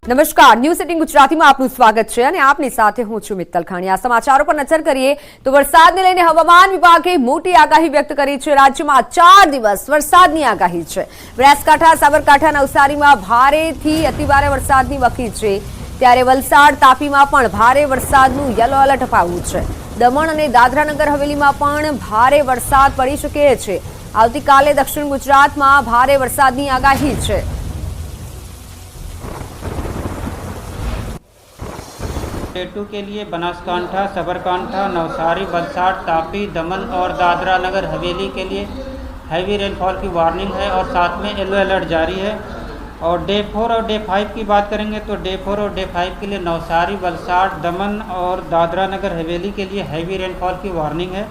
નમસ્કાર, ન્યૂઝ 18 ગુજરાતીમાં આપનું સ્વાગત છે અને આપની સાથે હું છું મિત્તલ ખાણીયા। સમાચારો પર નજર કરીએ તો વરસાદને લઈને હવામાન વિભાગે મોટી આગાહી વ્યક્ત કરી છે। રાજ્યમાં 4 દિવસ વરસાદની આગાહી છે। બનાસકાંઠા, સાબરકાંઠા, નવસારીમાં ભારેથી અતિભારે વરસાદની વકી છે, ત્યારે વલસાડ, તાપીમાં પણ ભારે વરસાદનું યલો એલર્ટ અપાયું છે। દમણ અને દાદરાનગર હવેલીમાં પણ ભારે વરસાદ પડી શકે છે। આવતીકાલે દક્ષિણ ગુજરાતમાં ભારે વરસાદની આગાહી છે। डे 2 के लिए बनासकांठा, साबरकांठा, नवसारी, वलसाड, तापी, दमन और दादरा नगर हवेली के लिए हैवी रेनफॉल की वार्निंग है और साथ में येलो अलर्ट जारी है। और डे 4 और डे 5 की बात करेंगे तो डे 4 और डे 5 के लिए नवसारी, वलसाड, दमन और दादरा नगर हवेली के लिए हैवी रेनफॉल की वार्निंग है।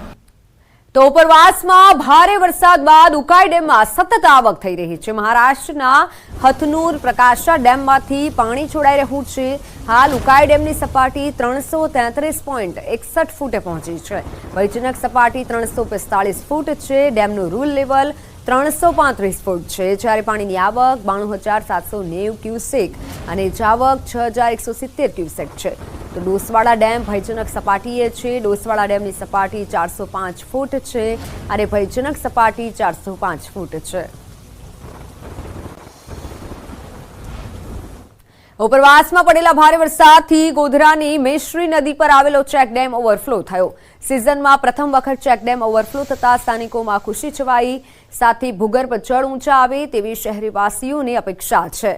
तो उपरवासમાં ભારે વરસાદ બાદ ઉકાઈ ડેમમાં સતત આવક થઈ રહી છે। મહારાષ્ટ્રના હથનુર પ્રકાશા ડેમમાંથી પાણી છોડાઈ રહ્યું છે। હાલ ઉકાઈ ડેમની સપાટી 333.61 ફૂટે પહોંચી છે। ભયજનક સપાટી 345 ફૂટ છે। ડેમનું રૂલ લેવલ 335 ફૂટ છે, જ્યારે પાણીની આવક 92,790 ક્યુસેક અને જાવક 6,170 ક્યુસેક છે। તો ડોસવાડા ડેમ ભયજનક સપાટીએ છે। ડોસવાડા ડેમની સપાટી 405 ફૂટ છે અને ભયજનક સપાટી 405 ફૂટ છે। ઉપરવાસમાં પડેલા ભારે વરસાદથી ગોધરાની મેશ્રી નદી પર આવેલો ચેકડેમ ઓવરફ્લો થયો। સિઝનમાં પ્રથમ વખત ચેકડેમ ઓવરફ્લો થતા સ્થાનિકોમાં ખુશી છવાઈ। સાથે ભૂગર્ભ જળ ઊંચા આવે તેવી શહેરીવાસીઓની અપેક્ષા છે।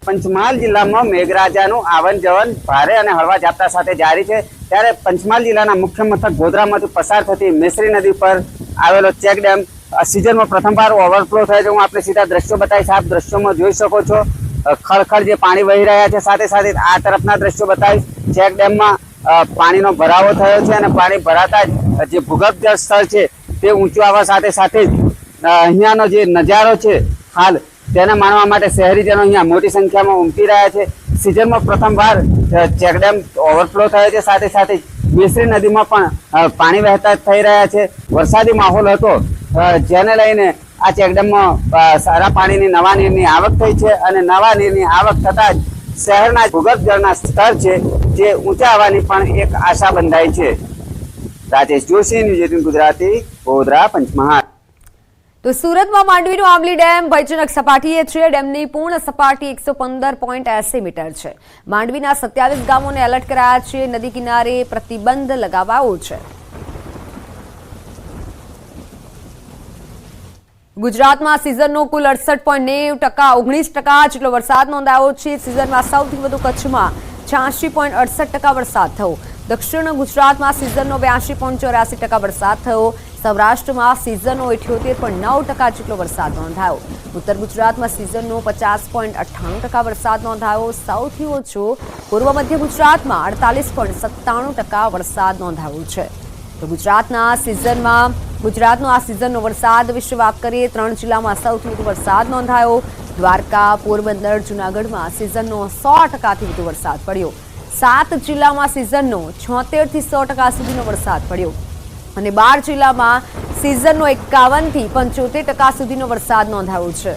પંચમહાલ જિલ્લામાં મેઘરાજાનું આવન જવન ભારે અને હળવા ઝાપટા સાથે જારી છે, ત્યારે પંચમહાલ જિલ્લાના મુખ્ય મથક ગોધરામાંથી પસાર થતી મેશ્રી નદી પર આવેલો ચેકડેમ સિઝનમાં પ્રથમવાર ઓવરફ્લો થયો છે। હું આપને સીધા દ્રશ્યો બતાવીશ। આપ દ્રશ્યોમાં જોઈ શકો છો ખળખળ જે પાણી વહી રહ્યા છે। સાથે સાથે આ તરફના દ્રશ્યો બતાવીશ। ચેકડેમમાં પાણીનો ભરાવો થયો છે અને પાણી ભરાતા જ જે ભૂગર્ભ જળ સ્તર છે તે ઊંચું આવવા સાથે સાથે જ અહીંયાનો જે નજારો છે હાલ તેને માણવા માટે શહેરીજનો અહીંયા મોટી સંખ્યામાં ઉમટી રહ્યા છે। સિઝનમાં પ્રથમવાર ચેકડેમ ઓવરફ્લો થયો છે। સાથે સાથે મેશ્રી નદીમાં પણ પાણી વહેતા થઈ રહ્યા છે। વરસાદી માહોલ હતો, જેને લઈને આ ચેકડેમમાં સારા પાણીની નવા નીરની આવક થઈ છે અને નવા નીરની આવક થતાં જ શહેરના ભૂગર્ભ જળના સ્તર છે જે ઊંચા આવવાની પણ એક આશા બંધાઈ છે। રાજેશ જોશી, ન્યૂઝ 18 ગુજરાતી, ગોધરા, પંચમહાલ। તો સુરતમાં માંડવીનો આંબલી ડેમ ભયજનક સપાટીએ છે। ડેમની પૂર્ણ સપાટી 115.80 મીટર છે। માંડવીના 27 ગામોને એલર્ટ કરાયા છે। નદી કિનારે પ્રતિબંધ લગાવાયો છે। ગુજરાતમાં સિઝનનો કુલ 68.90%, 19% જેટલો વરસાદ નોંધાયો છે। સિઝનમાં સૌથી વધુ કચ્છમાં 86.68% વરસાદ થયો। દક્ષિણ ગુજરાતમાં સિઝનનો 82.84% વરસાદ થયો। સૌરાષ્ટ્રમાં સિઝનનો 78.9% જેટલો વરસાદ નોંધાયો। ઉત્તર ગુજરાતમાં સિઝનનો 50.98% વરસાદ નોંધાયો। સૌથી ઓછો પૂર્વ મધ્ય ગુજરાતમાં 48.97% વરસાદ નોંધાયો છે। તો ગુજરાતનો આ સિઝનનો વરસાદ વિશે વાત કરીએ, 3 જિલ્લામાં સૌથી વધુ વરસાદ નોંધાયો। દ્વારકા, પોરબંદર, જૂનાગઢમાં સિઝનનો 100%થી વધુ વરસાદ પડ્યો। 7 જિલ્લામાં સિઝનનો 76 થી 100% સુધીનો વરસાદ પડ્યો અને 12 જિલ્લામાં સિઝનનો 51 થી 75% સુધીનો વરસાદ નોંધાયો છે।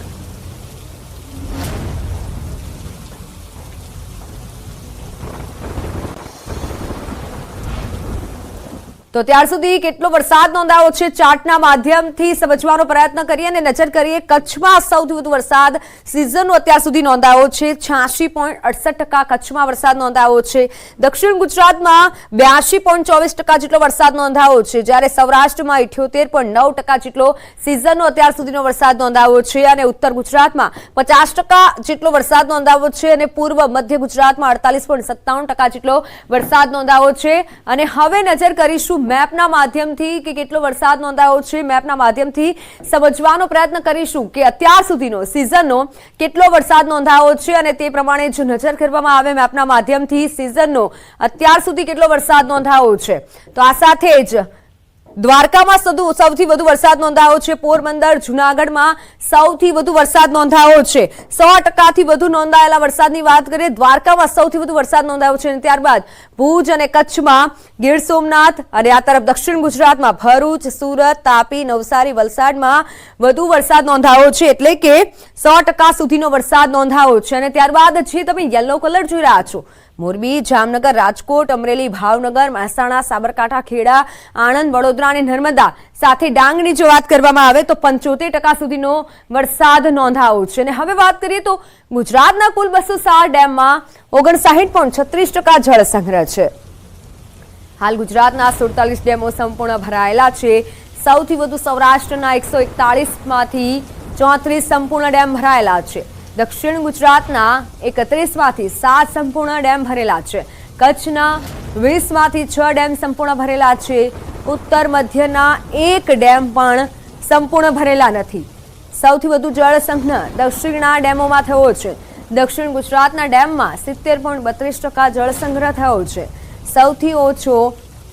તો ત્યાર સુધી કેટલો વરસાદ નોંધાયો છે ચાર્ટના માધ્યમથી સમજવાનો પ્રયત્ન કરીએ અને નજર કરીએ। કચ્છમાં સૌથી વધુ વરસાદ સિઝનનો અત્યાર સુધી નોંધાયો છે। 86.68% કચ્છમાં વરસાદ નોંધાયો છે। દક્ષિણ ગુજરાતમાં 82.24% જેટલો વરસાદ નોંધાયો છે, જ્યારે સૌરાષ્ટ્રમાં 78.9% જેટલો સિઝનનો અત્યાર સુધીનો વરસાદ નોંધાયો છે અને ઉત્તર ગુજરાતમાં 50% જેટલો વરસાદ નોંધાયો છે અને પૂર્વ મધ્ય ગુજરાતમાં 48.57% જેટલો વરસાદ નોંધાયો છે। અને હવે નજર કરીશું મેપના માધ્યમથી કે કેટલો વરસાદ નોંધાયો છે। મેપના માધ્યમથી સમજવાનો પ્રયત્ન કરીશું કે અત્યાર સુધીનો સિઝનનો કેટલો વરસાદ નોંધાયો છે અને તે પ્રમાણે જો નજર કરવામાં આવે મેપના માધ્યમથી સિઝનનો અત્યાર સુધી કેટલો વરસાદ નોંધાયો છે, તો આ સાથે જ દ્વારકામાં સૌથી વધુ વરસાદ નોંધાયો છે. પોરબંદર, જૂનાગઢમાં સૌથી વધુ વરસાદ નોંધાયો છે. 100%થી વધુ નોંધાયેલા વરસાદની વાત કરીએ, દ્વારકામાં સૌથી વધુ વરસાદ નોંધાયો છે. અને ત્યારબાદ ભુજ અને કચ્છમાં, ગીર સોમનાથ અને આ તરફ દક્ષિણ ગુજરાતમાં ભરૂચ, સુરત, તાપી, નવસારી, વલસાડમાં વધુ વરસાદ નોંધાયો છે. એટલે કે 100% સુધીનો વરસાદ નોંધાયો છે. અને ત્યારબાદ જે તમે યલો કલર જોઈ રહ્યા છો, મોરબી, જામનગર, રાજકોટ, અમરેલી, ભાવનગર, મહેસાણા, સાબરકાંઠા, ખેડા, આણંદ, વડોદરા અને નર્મદા સાથે ડાંગની જો વાત કરવામાં આવે તો 75% સુધીનો વરસાદ નોંધાયો છે. અને હવે વાત કરીએ તો ગુજરાતના કુલ 207 ડેમમાં 59.36% જળ સંગ્રહ છે. હાલ ગુજરાતના 47 ડેમો સંપૂર્ણ ભરાયેલા છે. સૌથી વધુ સૌરાષ્ટ્રના 141માંથી 34 સંપૂર્ણ ડેમ ભરાયેલા છે. દક્ષિણ ગુજરાતના 31માંથી 7 સંપૂર્ણ ડેમ ભરેલા છે. કચ્છના 20માંથી 6 ડેમ સંપૂર્ણ ભરેલા છે. ઉત્તર મધ્યના 1 ડેમ પણ સંપૂર્ણ ભરેલા નથી. સૌથી વધુ જળ સંગ્રહ દક્ષિણના ડેમોમાં થયો છે. દક્ષિણ ગુજરાતના ડેમમાં 70.32% જળ સંગ્રહ થયો છે. સૌથી ઓછો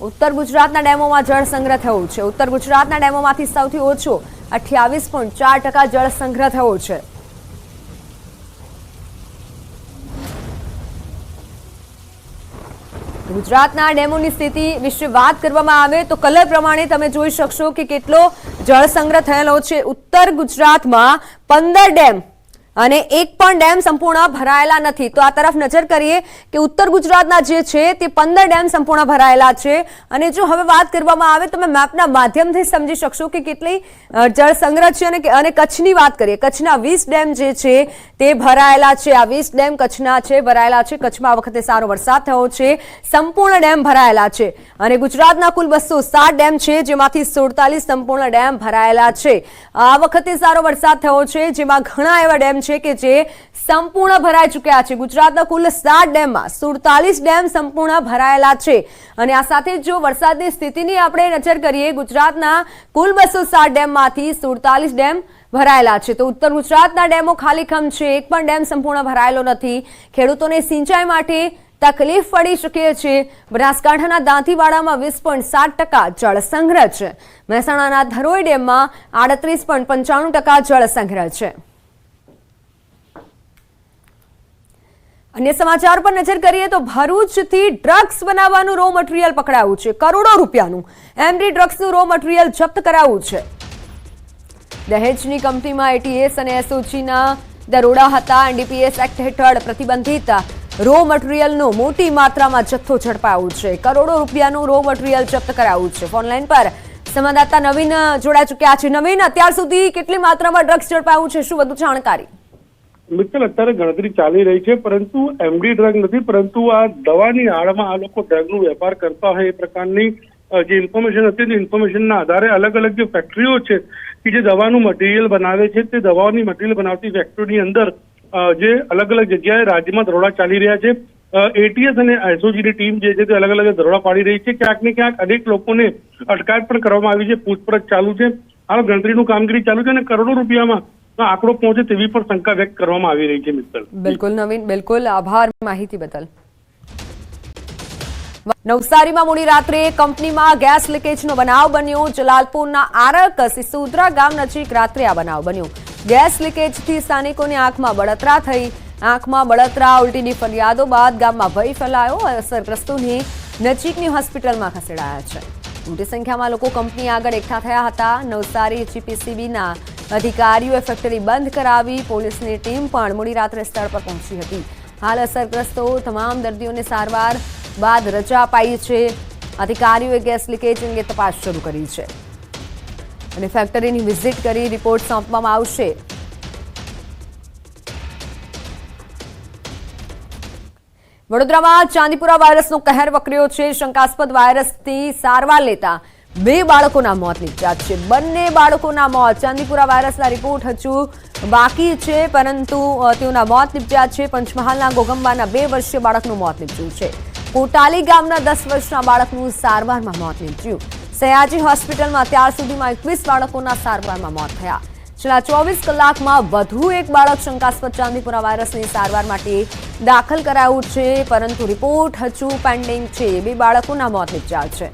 ઉત્તર ગુજરાતના ડેમોમાં જળ સંગ્રહ થયો છે. ઉત્તર ગુજરાતના ડેમોમાંથી સૌથી ઓછો 28.4% જળ સંગ્રહ થયો છે. ગુજરાતના ડેમોની સ્થિતિ વિશે વાત કરવામાં આવે તો કલર પ્રમાણે તમે જોઈ શકશો કે કેટલો જળ સંગ્રહ થયેલો છે. ઉત્તર ગુજરાતમાં 15 ડેમ અને એક પણ ડેમ સંપૂર્ણ ભરાયેલા નથી. તો આ તરફ નજર કરીએ કે ઉત્તર ગુજરાતના જે છે તે 15 ડેમ સંપૂર્ણ ભરાયેલા છે. અને જો હવે વાત કરવામાં આવે તો તમે મેપના માધ્યમથી સમજી શકશો કે કેટલી જળ સંગ્રહ છે. અને કચ્છની વાત કરીએ, કચ્છના 20 ડેમ જે છે તે ભરાયેલા છે. આ 20 ડેમ કચ્છના છે, ભરાયેલા છે. કચ્છમાં આ વખતે સારો વરસાદ થયો છે, સંપૂર્ણ ડેમ ભરાયેલા છે. અને ગુજરાતના કુલ 207 ડેમ છે, જેમાંથી 47 સંપૂર્ણ ડેમ ભરાયેલા છે. આ વખતે સારો વરસાદ થયો છે, જેમાં ઘણા એવા ડેમ છે કે જે સંપૂર્ણ ભરાઈ ચૂક્યા છે. ગુજરાતના કુલ 7 ડેમમાં 47 ડેમ સંપૂર્ણ ભરાયેલા છે. અને આ સાથે જો વરસાદની સ્થિતિની આપણે નજર કરીએ, ગુજરાતના કુલ 207 ડેમમાંથી 47 ડેમ ભરાયેલા છે. તો ઉત્તર ગુજરાતના ડેમો ખાલીખમ છે, એક પણ ડેમ સંપૂર્ણ ભરાયેલો નથી. ખેડૂતોને સિંચાઈ માટે તકલીફ પડી શકે છે. બનાસકાંઠાના દાંતીવાડામાં 20.7% જળ સંગ્રહ છે. મહેસાણાના ધરોઈ ડેમમાં 38.95% જળ સંગ્રહ છે. અન્ય સમાચાર પર નજર કરીએ તો ભરૂચથી ડ્રગ્સ બનાવવાનું રો મટીરિયલ પકડાયું છે. કરોડો રૂપિયાનું એમડી ડ્રગ્સનું રો મટીરિયલ જપ્ત કરાયું છે. દહેજની કંપનીમાં એટીએસ અને એસઓજીના દરોડા હતા. એનડીપીએસ એક્ટ હેઠળ પ્રતિબંધિત રો મટીરિયલનો મોટી માત્રામાં જથ્થો ઝડપાયો છે. કરોડો રૂપિયાનું રો મટીરિયલ જપ્ત કરાયું છે. ફોનલાઈન પર સંવાદદાતા નવીન જોડાઈ ચૂક્યા છે. નવીન, અત્યાર સુધી કેટલી માત્રામાં ડ્રગ્સ ઝડપાયું છે, શું વધુ જાણકારી? મિત્તલ, અત્યારે ગણતરી ચાલી રહી છે, પરંતુ એમડી ડ્રગ નથી, પરંતુ આ દવાની આડમાં આ લોકો ડ્રગનો વેપાર કરતા હોય એ પ્રકારની જે ઇન્ફોર્મેશન હતી, તે ઇન્ફોર્મેશનના આધારે અલગ અલગ જે ફેક્ટરીઓ છે કે જે દવાનું મટીરિયલ બનાવે છે, તે દવાની મટીરિયલ બનાવતી ફેક્ટરીની અંદર જે અલગ અલગ જગ્યાએ રાજ્યમાં દરોડા ચાલી રહ્યા છે. એટીએસ અને એસઓજીની ટીમ જે છે તે અલગ અલગ દરોડા પાડી રહી છે. ક્યાંક ને ક્યાંક અનેક લોકોને અટકાયત પણ કરવામાં આવી છે. પૂછપરછ ચાલુ છે. હાલ ગણતરીનું કામગીરી ચાલુ છે અને કરોડો રૂપિયામાં આંકડો પહોંચે તેવી પણ શંકા વ્યક્ત કરવામાં આવી રહી છે. મિત્તલ, બિલકુલ નવીન, બિલકુલ આભાર માહિતી બદલ. નવસારીમાં મોડી રાત્રે કંપનીમાં ગેસ લીકેજનો બનાવ બન્યો. જલાલપુરના આરક સિસોદરા ગામ નજીક રાત્રે આ બનાવ બન્યો. ગેસ લીકેજથી સ્થાનિકોની આંખમાં બળતરા થઈ. આંખમાં બળતરા, ઉલટીની ફરિયાદો બાદ ગામમાં ભય ફેલાયો. અસરગ્રસ્તોને નજીકની હોસ્પિટલમાં ખસેડાયા છે. મોટી સંખ્યામાં લોકો કંપની આગળ એકઠા થયા હતા. નવસારી જીપીસીબીના અધિકારીઓએ ફેક્ટરી બંધ કરાવી. પોલીસની ટીમ પણ મોડી રાત્રે સ્થળ પર પહોંચી હતી. હાલ અસરગ્રસ્તો તમામ દર્દીઓને સારવાર બાદ રજા અપાઈ છે. અધિકારીઓએ ગેસ લીકેજ અંગે તપાસ શરૂ કરી છે અને ફેક્ટરીની વિઝિટ કરી રિપોર્ટ સોંપવામાં આવશે. વડોદરામાં ચાંદીપુરા વાયરસનો કહેર વકર્યો છે. શંકાસ્પદ વાયરસથી સારવાર લેતા 2 બાળકોના મોત નીપજ્યા છે. બંને બાળકોના મોત ચાંદીપુરા વાયરસના રિપોર્ટ હજુ બાકી છે, પરંતુ તેઓના મોત નીપજ્યા છે. પંચમહાલના ગોગંબાના 2 વર્ષીય બાળકનું મોત નીપજ્યું છે. કોટાલી ગામના 10 વર્ષના બાળકનું સારવારમાં મોત નીપજ્યું. સયાજી હોસ્પિટલમાં અત્યાર સુધીમાં 21 બાળકોના સારવારમાં મોત થયા. છેલ્લા 24 કલાકમાં વધુ એક બાળક શંકાસ્પદ ચાંદીપુરા વાયરસની સારવાર માટે દાખલ કરાયું છે, પરંતુ રિપોર્ટ હજુ પેન્ડિંગ છે. 2 બાળકોના મોત નીપજ્યા છે.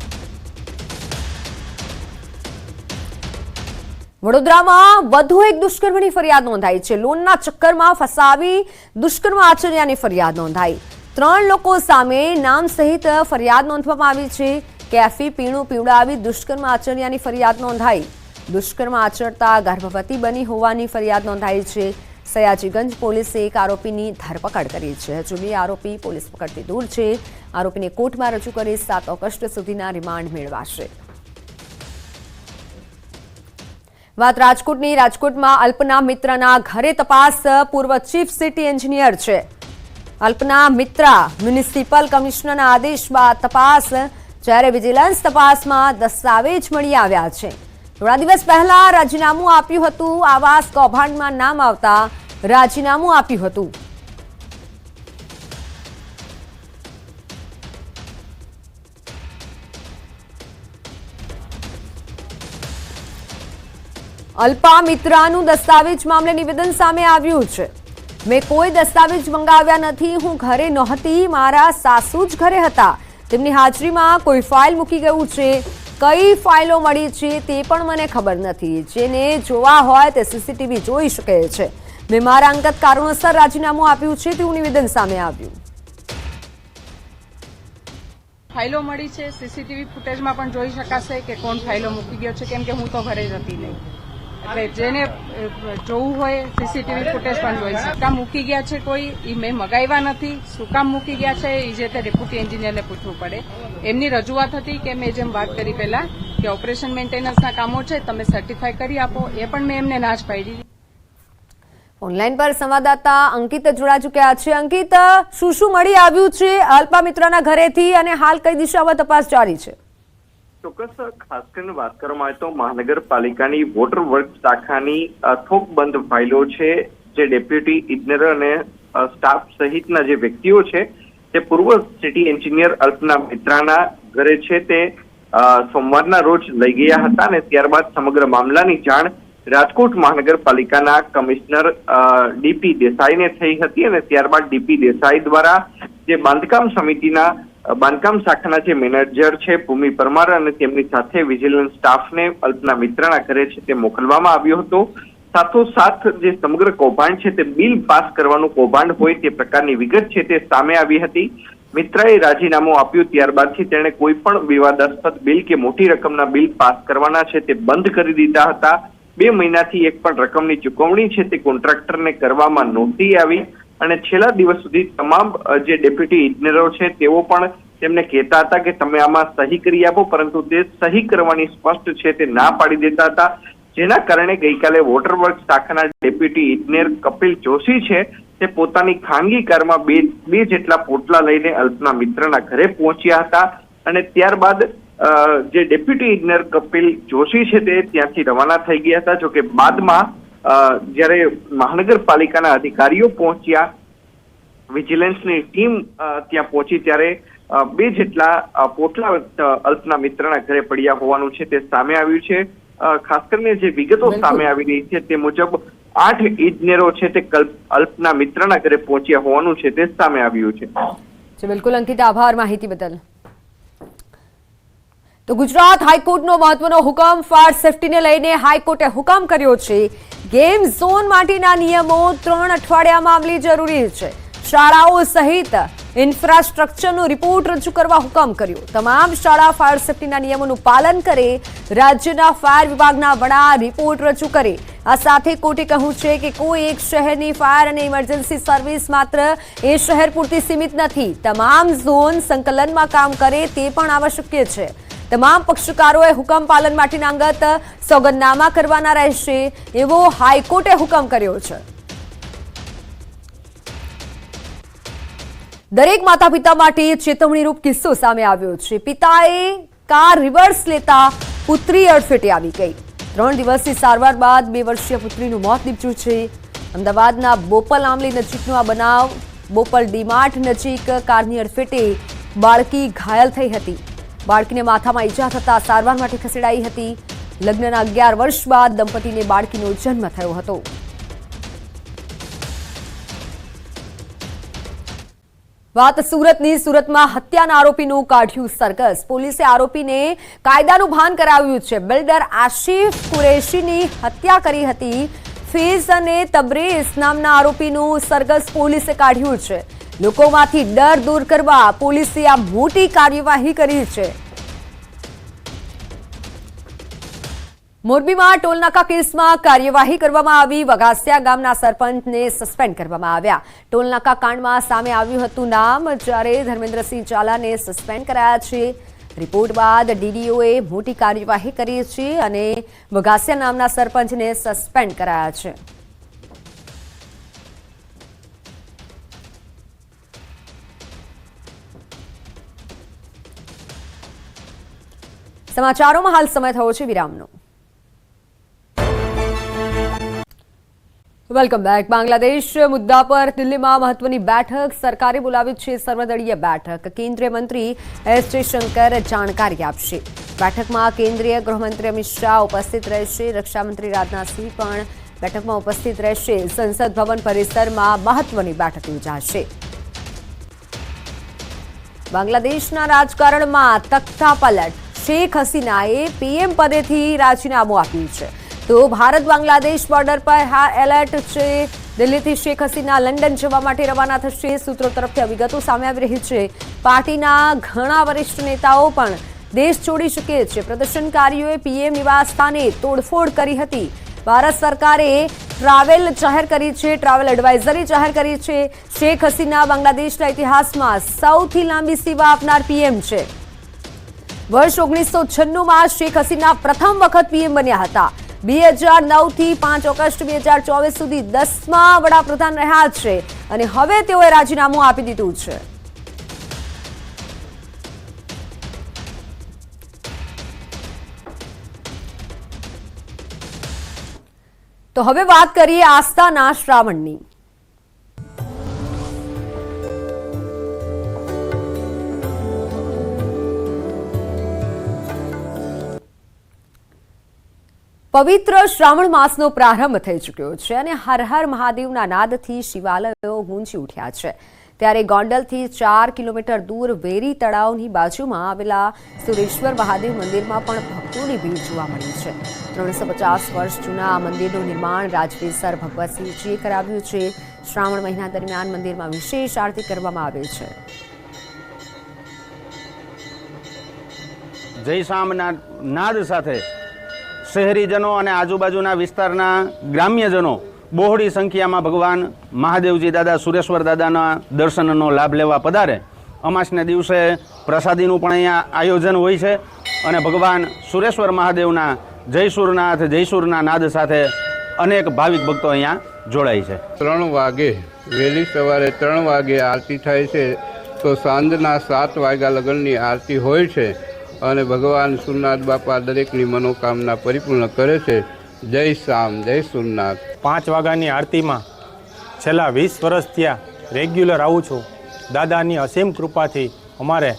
વડોદરામાં વધુ એક દુષ્કર્મની ફરિયાદ નોંધાઈ છે. લોનના ચક્કરમાં ફસાવી દુષ્કર્મ આચર્યાની ફરિયાદ નોંધાઈ. 3 લોકો સામે નામ સહિત ફરિયાદ નોંધવામાં આવી છે. કેફી પીણું પીવડાવી દુષ્કર્મ આચર્યાની ફરિયાદ નોંધાઈ. દુષ્કર્મ આચરતા ગર્ભવતી બની હોવાની ફરિયાદ નોંધાઈ છે. સયાજીગંજ પોલીસે એક આરોપીની ધરપકડ કરી છે. હજુ 2 આરોપી પોલીસ પકડથી દૂર છે. આરોપીને કોર્ટમાં રજૂ કરી 7 ઓગસ્ટ સુધીના રિમાન્ડ મેળવાશે. વાત રાજકોટની. રાજકોટમાં અલ્પના મિત્રના ઘરે તપાસ. પૂર્વ ચીફ સિટી એન્જિનિયર છે અલ્પના મિત્રા. મ્યુનિસિપલ કમિશનરના આદેશ બાદ તપાસ, જ્યારે વિજિલન્સ તપાસમાં દસ્તાવેજ મળી આવ્યા છે. થોડા દિવસ પહેલા રાજીનામું આપ્યું હતું. આવાસ કૌભાંડમાં નામ આવતા રાજીનામું આપ્યું હતું. અલ્પા મિત્રાનું દસ્તાવેજ મામલે નિવેદન સામે આવ્યું છે. મેં કોઈ દસ્તાવેજ મંગાવ્યા નથી. હું ઘરે નહોતી, મારા સાસુ જ ઘરે હતા. તેમની હાજરીમાં કોઈ ફાઇલ મૂકી ગયું છે. કઈ ફાઇલો મળી છે તે પણ મને ખબર નથી. જેને જોવા હોય તે સીસીટીવી જોઈ શકે છે. મેં મારા અંગત કારણોસર રાજીનામું આપ્યું છે તેવું નિવેદન સામે આવ્યું. ફાઇલો મળી છે, સીસીટીવી ફૂટેજમાં પણ જોઈ શકાશે કે કોણ ફાઇલો મૂકી ગયો છે, કેમ કે હું તો ઘરે જ હતી નહીં. એટલે જેને જોવું હોય સીસીટીવી ફૂટેજ પણ જોઈ શકે. કામ મૂકી ગયા છે કોઈ, એ મેં મગાવ્યા નથી. શું કામ મૂકી ગયા છે એ જે તે ડેપ્યુટી એન્જિનિયરને પૂછવું પડે. એમની રજૂઆત હતી કે મેં જેમ વાત કરી પહેલા કે ઓપરેશન મેન્ટેનન્સના કામો છે તમે સર્ટિફાઈ કરી આપો, એ પણ મેં એમને ના જ પાડી. ઓનલાઈન પર સંવાદદાતા અંકિત જોડા ચૂક્યા છે. અંકિત, શું શું મળી આવ્યું છે અલ્પા મિત્રાના ઘરેથી અને હાલ કઈ દિશામાં તપાસ જારી છે? ચોક્કસ ખાસ કરીને વાત કરવામાં આવે તો મહાનગરપાલિકાની વોટર વર્ક શાખાની થોકબંધ ફાઇલો છે, જે ડેપ્યુટી ઇજનેર અને સ્ટાફ સહિતના જે વ્યક્તિઓ છે તે પૂર્વ સિટી એન્જિનિયર અલ્પના મિત્રાના ઘરે છે તે સોમવારના રોજ લઈ ગયા હતા અને ત્યારબાદ સમગ્ર મામલાની જાણ રાજકોટ મહાનગરપાલિકાના કમિશનર ડીપી દેસાઈને થઈ હતી અને ત્યારબાદ ડીપી દેસાઈ દ્વારા જે બાંધકામ સમિતિના બાંધકામ શાખાના જે મેનેજર છે ભૂમિ પરમાર અને તેમની સાથે વિજિલન્સ સ્ટાફને અલ્પના મિત્રાના ઘરે છે તે મોકલવામાં આવ્યો હતો. સાથોસાથ જે સમગ્ર કૌભાંડ છે તે બિલ પાસ કરવાનું કૌભાંડ હોય તે પ્રકારની વિગત છે તે સામે આવી હતી. મિત્રાએ રાજીનામું આપ્યું ત્યારબાદથી તેણે કોઈ પણ વિવાદાસ્પદ બિલ કે મોટી રકમના બિલ પાસ કરવાના છે તે બંધ કરી દીધા હતા. 2 મહિનાથી એક પણ રકમની ચૂકવણી છે તે કોન્ટ્રાક્ટરને કરવામાં નહોતી આવી અને છેલ્લા દિવસ સુધી તમામ જે ડેપ્યુટી ઇજનેરો છે તેઓ પણ તેમને કહેતા હતા કે તમે આમાં સહી કરી આપો, પરંતુ તે સહી કરવાની સ્પષ્ટ છે તે ના પાડી દેતા હતા. જેના કારણે ગઈકાલે વોટર વર્ક શાખાના ડેપ્યુટી ઇજનેર કપિલ જોશી છે તે પોતાની ખાનગી કારમાં બે જેટલા પોટલા લઈને અલ્પના મિત્રના ઘરે પહોંચ્યા હતા અને ત્યારબાદ જે ડેપ્યુટી ઇજનેર કપિલ જોશી છે તે ત્યાંથી રવાના થઈ ગયા હતા. જોકે બાદમાં જ્યારે મહાનગરપાલિકાના અધિકારીઓ પહોંચ્યા, વિજિલન્સની ટીમ ત્યાં પહોંચી ત્યારે 2 જેટલા પોટલા અલ્પના મિત્રના ઘરે પડ્યા હોવાનું છે તે સામે આવ્યું છે. ખાસ કરીને જે વિગતો સામે આવી રહી છે તે મુજબ 8 ઇજનેરો છે તે અલ્પના મિત્રના ઘરે પહોંચ્યા હોવાનું છે તે સામે આવ્યું છે. બિલકુલ અંકિત, આભાર માહિતી બદલ. તો ગુજરાત હાઈકોર્ટનો મહત્વનો હુકમ. ફાયર સેફટીને લઈને હાઈકોર્ટે હુકમ કર્યો છે. ગેમ ઝોન માટેના નિયમો 3 અઠવાડિયામાં અમલી જરૂરી છે. શાળાઓ સહિત ઇન્ફ્રાસ્ટ્રક્ચરનો રિપોર્ટ રજૂ કરવા હુકમ કર્યો. તમામ શાળા ફાયર સેફટીના નિયમોનું પાલન કરે. રાજ્યના ફાયર વિભાગના વડા રિપોર્ટ રજૂ કરે. આ સાથે કોર્ટે કહ્યું છે કે કોઈ એક શહેરની ફાયર અને ઇમરજન્સી સર્વિસ માત્ર એ શહેર પૂરતી સીમિત નથી. તમામ ઝોન સંકલનમાં કામ કરે તે પણ આવશ્યક છે. તમામ પક્ષકારોએ હુકમ પાલન માટેના અંગત સોગંદનામા કરવાના રહેશે એવો હાઈકોર્ટે હુકમ કર્યો છે. દરેક માતા પિતા માટે ચેતવણીરૂપ કિસ્સો સામે આવ્યો છે. પિતાએ કાર રિવર્સ લેતા પુત્રી અડફેટે આવી ગઈ. 3 દિવસની સારવાર બાદ 2 વર્ષીય પુત્રીનું મોત નીપજ્યું છે. અમદાવાદના બોપલ આમલી નજીકનો આ બનાવ. બોપલ ડીમાર્ટ નજીક કારની અડફેટે બાળકી ઘાયલ થઈ હતી. બાળકીને માથામાં ઈજા થતા સારવાર માટે ખસેડાઈ હતી. લગ્નના 11 વર્ષ બાદ દંપતીને બાળકીનો જન્મ થયો હતો. વાત સુરતની. સુરતમાં હત્યાના આરોપીનું કાઢ્યું સરઘસ. પોલીસે આરોપીને કાયદાનું ભાન કરાવ્યું છે. બિલ્ડર આશિફ કુરેશીની હત્યા કરી હતી. ફેઝ અને તબરેઝ નામના આરોપીનું સરઘસ પોલીસે કાઢ્યું છે. લોકોમાંથી ડર દૂર કરવા પોલીસે આ મોટી કાર્યવાહી કરી છે. મોરબીમાં ટોલનાકા કેસમાં કાર્યવાહી કરવામાં આવી. વઘાસિયા ગામના સરપંચને સસ્પેન્ડ કરવામાં આવ્યા. ટોલનાકા કાંડમાં સામે આવ્યું હતું નામ, જ્યારે ધર્મેન્દ્રસિંહ ઝાલાને સસ્પેન્ડ કરાયા છે. રિપોર્ટ બાદ ડીડીઓએ મોટી કાર્યવાહી કરી છે અને વઘાસિયા નામના સરપંચને સસ્પેન્ડ કરાયા છે. સમાચારોમાં હાલ સમય થયો છે વિરામનો. Welcome back. બાંગ્લાદેશ મુદ્દા પર દિલ્હીમાં મહત્વની બેઠક. સરકારે બોલાવી છે સર્વદળીય બેઠક. કેન્દ્રીય મંત્રી એસ જયશંકર જાણકારી આપશે. બેઠકમાં કેન્દ્રીય ગૃહમંત્રી અમિત શાહ ઉપસ્થિત રહેશે. રક્ષામંત્રી રાજનાથસિંહ પણ બેઠકમાં ઉપસ્થિત રહેશે. સંસદ ભવન પરિસરમાં મહત્વની બેઠક યોજાશે. બાંગ્લાદેશના રાજકારણમાં તખ્તાપલટ. શેખ હસીનાએ પીએમ પદેથી રાજીનામું આપ્યું છે. તો ભારત બાંગ્લાદેશ બોર્ડર પર હાઈ એલર્ટ છે. દિલ્હીથી શેખ હસીના લંડન જવા માટે રવાના થશે. સૂત્રો તરફથી વિગતો સામે આવી રહી છે. પાર્ટીના ઘણા વરિષ્ઠ નેતાઓ પણ દેશ છોડી શકે છે. પ્રદર્શનકારીઓએ પીએમ નિવાસ સ્થાને તોડફોડ કરી હતી. ભારત સરકારે ટ્રાવેલ જાહેર કરી છે, ટ્રાવેલ એડવાઇઝરી જાહેર કરી છે. શેખ હસીના બાંગ્લાદેશના ઇતિહાસમાં સૌથી લાંબી સેવા આપનાર પીએમ છે. વર્ષ 1996માં શેખ હસીના પ્રથમ વખત પીએમ બન્યા હતા. 2009 થી 5 ઓગસ્ટ 2024 સુધી 10મા વડાપ્રધાન રહ્યા છે અને હવે તેઓએ રાજીનામું આપી દીધું છે. તો હવે વાત કરીએ આસ્થાના શ્રાવણની. પવિત્ર શ્રાવણ માસનો પ્રારંભ થઈ ચૂક્યો છે અને હર હર મહાદેવના નાદથી શિવાલયો ગુંજી ઉઠ્યા છે. ત્યારે ગોંડલથી 4 કિલોમીટર દૂર વેરી તળાવની બાજુમાં આવેલા સુરેશ્વર મહાદેવ મંદિરમાં પણ ભક્તોની ભીડ જોવા મળી છે. 350 વર્ષ જૂના આ મંદિરનું નિર્માણ રાજપીસર ભગવતસિંહજીએ કરાવ્યું છે. શ્રાવણ મહિના દરમિયાન મંદિરમાં વિશેષ આરતી કરવામાં આવે છે. જય શામના નાદ સાથે શહેરીજનો અને આજુબાજુના વિસ્તારના ગ્રામ્યજનો બહોળી સંખ્યામાં ભગવાન મહાદેવજી દાદા સુરેશ્વર દાદાના દર્શનનો લાભ લેવા પધારે. અમાસના દિવસે પ્રસાદીનું પણ અહીંયા આયોજન હોય છે અને ભગવાન સુરેશ્વર મહાદેવના જયસુરના નાદ સાથે અનેક ભાવિક ભક્તો અહીંયા જોડાય છે. 3 વાગે વહેલી સવારે 3 વાગે આરતી થાય છે તો સાંજના 7 વાગ્યા લગનની આરતી હોય છે અને ભગવાન સુરનાથ બાપા દરેકની મનોકામના પરિપૂર્ણ કરે છે. જય શ્યામ, જય સુરનાથ. 5 વાગ્યાની આરતીમાં છેલ્લા 20 વર્ષ ત્યાં રેગ્યુલર આવું છું. દાદાની અસીમ કૃપાથી અમારે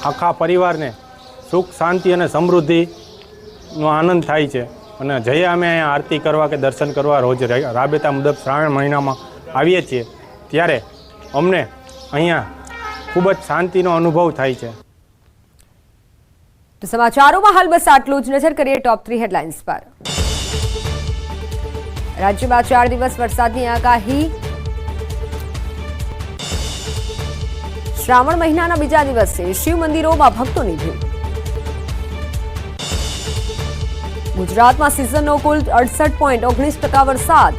આખા પરિવારને સુખ, શાંતિ અને સમૃદ્ધિનો આનંદ થાય છે. અને જઈએ અમે અહીંયા આરતી કરવા કે દર્શન કરવા રોજ રાબેતા મુજબ શ્રાવણ મહિનામાં આવીએ છીએ ત્યારે અમને અહીંયા ખૂબ જ શાંતિનો અનુભવ થાય છે. તો સમાચારોમાં હાલ બસ આટલું જ. નજર કરીએ ટોપ 3 હેડલાઇન્સ પર. રાજ્યમાં 4 દિવસ વરસાદની આગાહી. શ્રાવણ મહિનાના બીજા દિવસે શિવ મંદિરોમાં ભક્તોની ભીડ. ગુજરાતમાં સિઝનનો કુલ 68.19% વરસાદ.